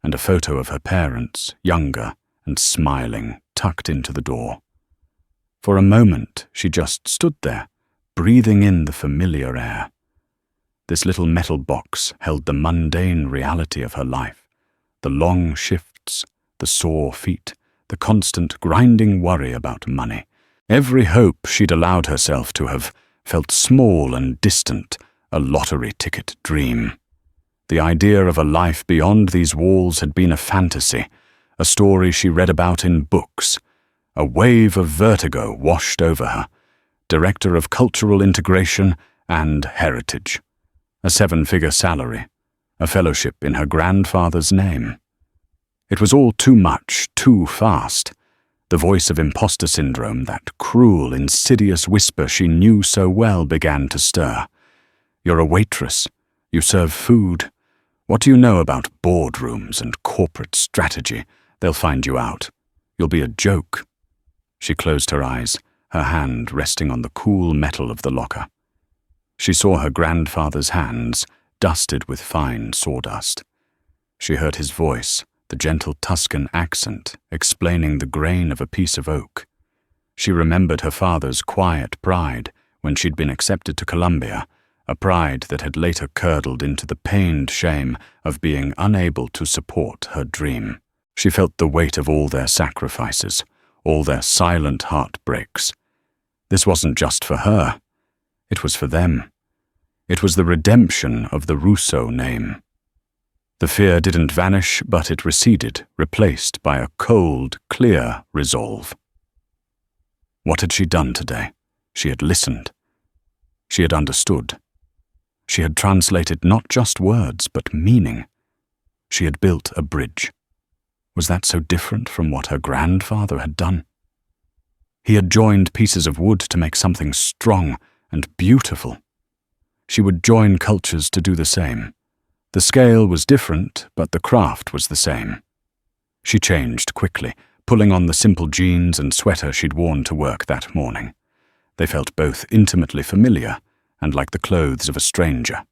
and a photo of her parents, younger and smiling, tucked into the door. For a moment, she just stood there, breathing in the familiar air. This little metal box held the mundane reality of her life, the long shifts, the sore feet, the constant grinding worry about money. Every hope she'd allowed herself to have felt small and distant, a lottery ticket dream. The idea of a life beyond these walls had been a fantasy, a story she read about in books. A wave of vertigo washed over her, director of cultural integration and heritage. A 7-figure salary, a fellowship in her grandfather's name. It was all too much, too fast. The voice of imposter syndrome, that cruel, insidious whisper she knew so well, began to stir. You're a waitress. You serve food. What do you know about boardrooms and corporate strategy? They'll find you out. You'll be a joke. She closed her eyes, her hand resting on the cool metal of the locker. She saw her grandfather's hands, dusted with fine sawdust. She heard his voice, the gentle Tuscan accent, explaining the grain of a piece of oak. She remembered her father's quiet pride when she'd been accepted to Columbia, a pride that had later curdled into the pained shame of being unable to support her dream. She felt the weight of all their sacrifices, all their silent heartbreaks. This wasn't just for her. It was for them. It was the redemption of the Russo name. The fear didn't vanish, but it receded, replaced by a cold, clear resolve. What had she done today? She had listened. She had understood. She had translated not just words, but meaning. She had built a bridge. Was that so different from what her grandfather had done? He had joined pieces of wood to make something strong and beautiful. She would join cultures to do the same. The scale was different, but the craft was the same. She changed quickly, pulling on the simple jeans and sweater she'd worn to work that morning. They felt both intimately familiar and like the clothes of a stranger.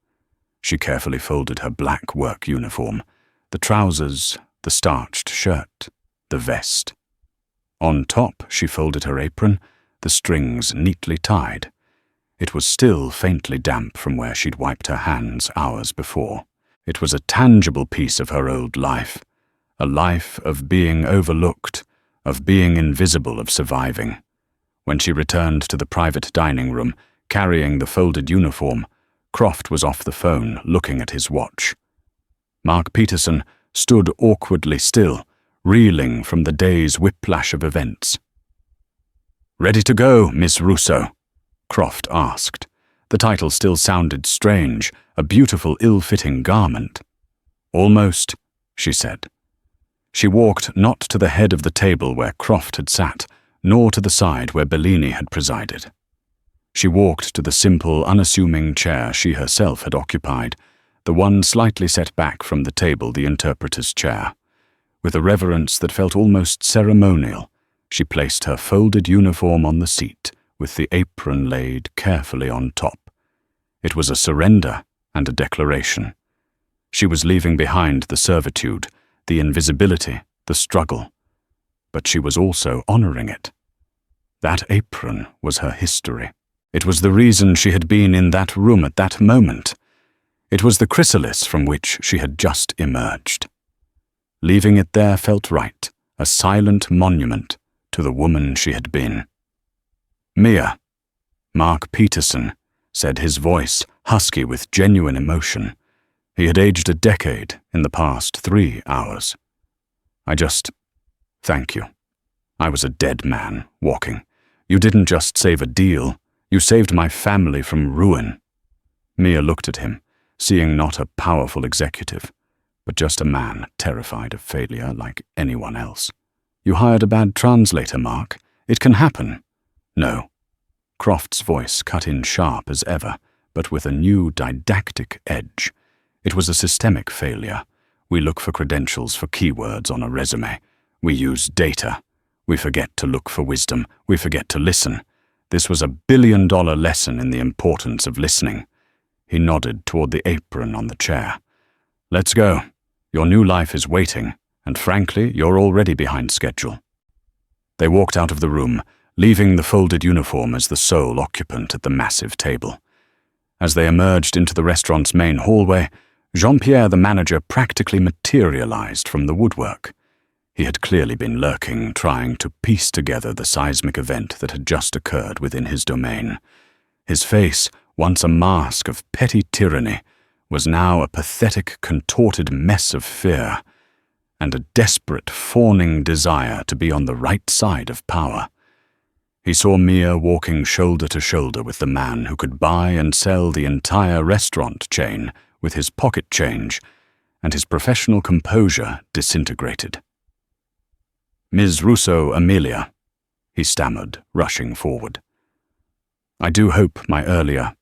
She carefully folded her black work uniform, the trousers, the starched shirt, the vest. On top, she folded her apron, the strings neatly tied. It was still faintly damp from where she'd wiped her hands hours before. It was a tangible piece of her old life, A life of being overlooked, of being invisible, of surviving. When she returned to the private dining room, carrying the folded uniform, Croft was off the phone, looking at his watch. Mark Peterson stood awkwardly still, reeling from the day's whiplash of events. "Ready to go, Miss Russo?" Croft asked. The title still sounded strange, a beautiful, ill-fitting garment. "Almost," she said. She walked not to the head of the table where Croft had sat, nor to the side where Bellini had presided. She walked to the simple, unassuming chair she herself had occupied, the one slightly set back from the table, the interpreter's chair. With a reverence that felt almost ceremonial, she placed her folded uniform on the seat, with the apron laid carefully on top. It was a surrender and a declaration. She was leaving behind the servitude, the invisibility, the struggle. But she was also honoring it. That apron was her history. It was the reason she had been in that room at that moment. It was the chrysalis from which she had just emerged. Leaving it there felt right, a silent monument to the woman she had been. "Mia," Mark Peterson said, his voice husky with genuine emotion. He had aged a decade in the past 3 hours. Thank you. I was a dead man, walking. You didn't just save a deal, you saved my family from ruin." Mia looked at him, seeing not a powerful executive, but just a man terrified of failure like anyone else. "You hired a bad translator, Mark. It can happen." "No." Croft's voice cut in sharp as ever, but with a new didactic edge. It was a systemic failure. We look for credentials, for keywords on a resume. We use data. We forget to look for wisdom. We forget to listen. This was a billion-dollar lesson in the importance of listening. He nodded toward the apron on the chair. "Let's go. Your new life is waiting, and frankly, you're already behind schedule." They walked out of the room, leaving the folded uniform as the sole occupant at the massive table. As they emerged into the restaurant's main hallway, Jean-Pierre, the manager, practically materialized from the woodwork. He had clearly been lurking, trying to piece together the seismic event that had just occurred within his domain. His face, once a mask of petty tyranny, was now a pathetic, contorted mess of fear, and a desperate, fawning desire to be on the right side of power. He saw Mia walking shoulder to shoulder with the man who could buy and sell the entire restaurant chain with his pocket change, and his professional composure disintegrated. "Ms. Russo, Amelia," he stammered, rushing forward. "I do hope my earlier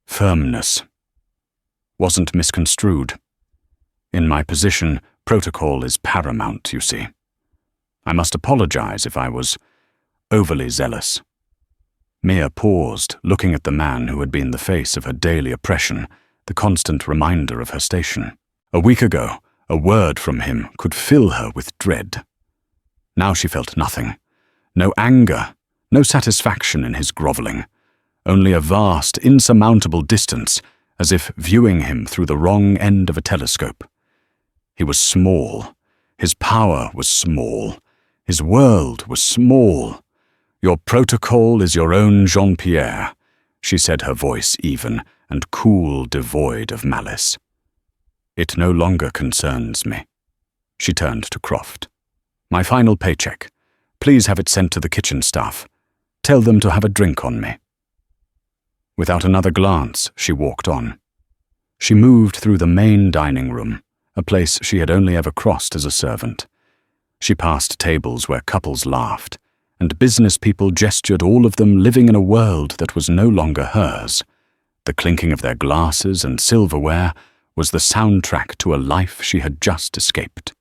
firmness wasn't misconstrued. In my position, protocol is paramount, you see. I must apologize if I was overly zealous." Mia paused, looking at the man who had been the face of her daily oppression, the constant reminder of her station. A week ago, a word from him could fill her with dread. Now she felt nothing. No anger, no satisfaction in his groveling. Only a vast, insurmountable distance, as if viewing him through the wrong end of a telescope. He was small. His power was small. His world was small. "Your protocol is your own Jean-Pierre," she said, her voice even and cool, devoid of malice. "It no longer concerns me." She turned to Croft. "My final paycheck. Please have it sent to the kitchen staff. Tell them to have a drink on me." Without another glance, she walked on. She moved through the main dining room, a place she had only ever crossed as a servant. She passed tables where couples laughed, and business people gestured, all of them living in a world that was no longer hers. The clinking of their glasses and silverware was the soundtrack to a life she had just escaped.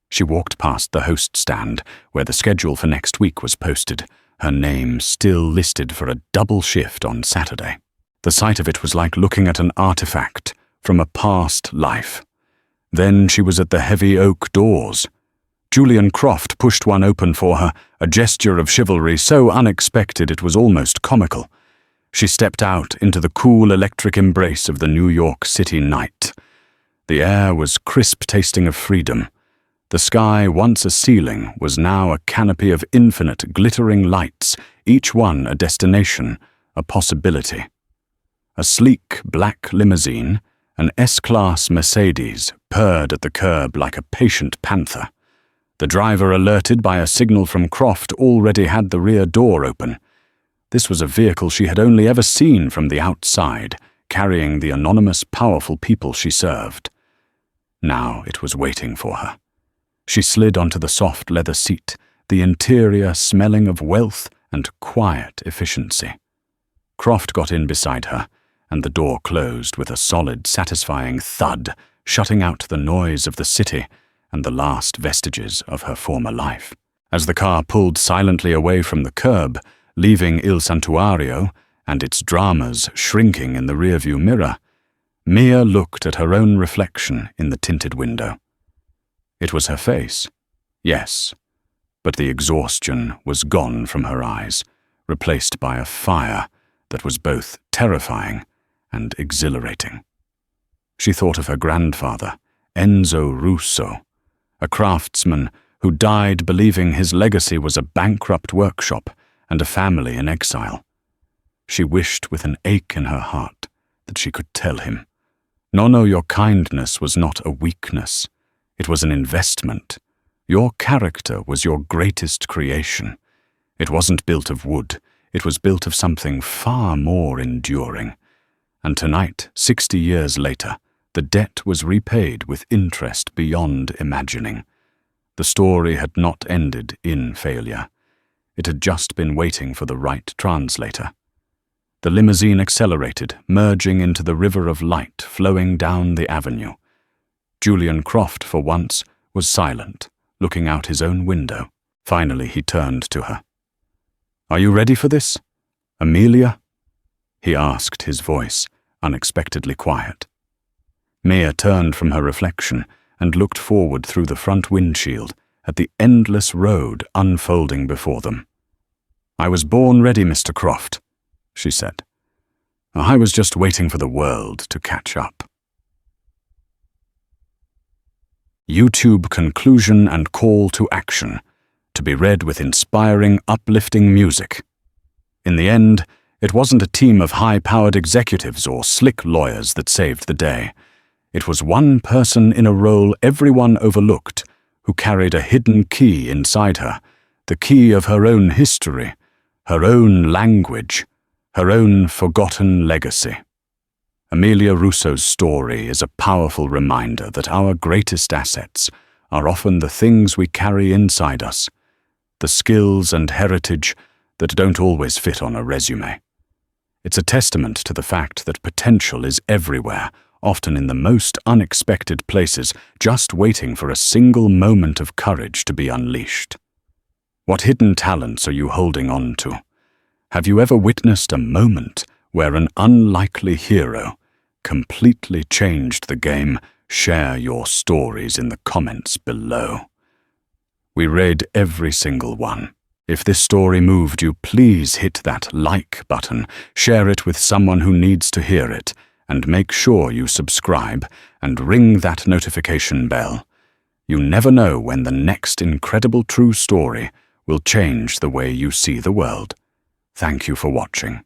She walked past the host stand, where the schedule for next week was posted, her name still listed for a double shift on Saturday. The sight of it was like looking at an artifact from a past life. Then she was at the heavy oak doors. Julian Croft pushed one open for her, a gesture of chivalry so unexpected it was almost comical. She stepped out into the cool electric embrace of the New York City night. The air was crisp tasting of freedom, The sky, once a ceiling, was now a canopy of infinite glittering lights, each one a destination, a possibility. A sleek black limousine, an S-Class Mercedes, purred at the curb like a patient panther. The driver, alerted by a signal from Croft, already had the rear door open. This was a vehicle she had only ever seen from the outside, carrying the anonymous, powerful people she served. Now it was waiting for her. She slid onto the soft leather seat, the interior smelling of wealth and quiet efficiency. Croft got in beside her, and the door closed with a solid, satisfying thud, shutting out the noise of the city and the last vestiges of her former life. As the car pulled silently away from the curb, leaving Il Santuario and its dramas shrinking in the rearview mirror, Mia looked at her own reflection in the tinted window. It was her face, yes, but the exhaustion was gone from her eyes, replaced by a fire that was both terrifying and exhilarating. She thought of her grandfather, Enzo Russo, a craftsman who died believing his legacy was a bankrupt workshop and a family in exile. She wished with an ache in her heart that she could tell him, "Nonno, your kindness was not a weakness. It was an investment. Your character was your greatest creation. It wasn't built of wood. It was built of something far more enduring." And tonight, 60 years later, the debt was repaid with interest beyond imagining. The story had not ended in failure. It had just been waiting for the right translator. The limousine accelerated, merging into the river of light flowing down the avenue. Julian Croft, for once, was silent, looking out his own window. Finally, he turned to her. "Are you ready for this, Amelia?" he asked, his voice unexpectedly quiet. Mia turned from her reflection and looked forward through the front windshield at the endless road unfolding before them. "I was born ready, Mr. Croft," she said. "I was just waiting for the world to catch up." YouTube conclusion and call to action, to be read with inspiring, uplifting music. In the end, it wasn't a team of high-powered executives or slick lawyers that saved the day. It was one person in a role everyone overlooked, who carried a hidden key inside her, the key of her own history, her own language, her own forgotten legacy. Amelia Russo's story is a powerful reminder that our greatest assets are often the things we carry inside us, the skills and heritage that don't always fit on a resume. It's a testament to the fact that potential is everywhere, often in the most unexpected places, just waiting for a single moment of courage to be unleashed. What hidden talents are you holding on to? Have you ever witnessed a moment where an unlikely hero completely changed the game? Share your stories in the comments below. We read every single one. If this story moved you, please hit that like button, share it with someone who needs to hear it, and make sure you subscribe and ring that notification bell. You never know when the next incredible true story will change the way you see the world. Thank you for watching.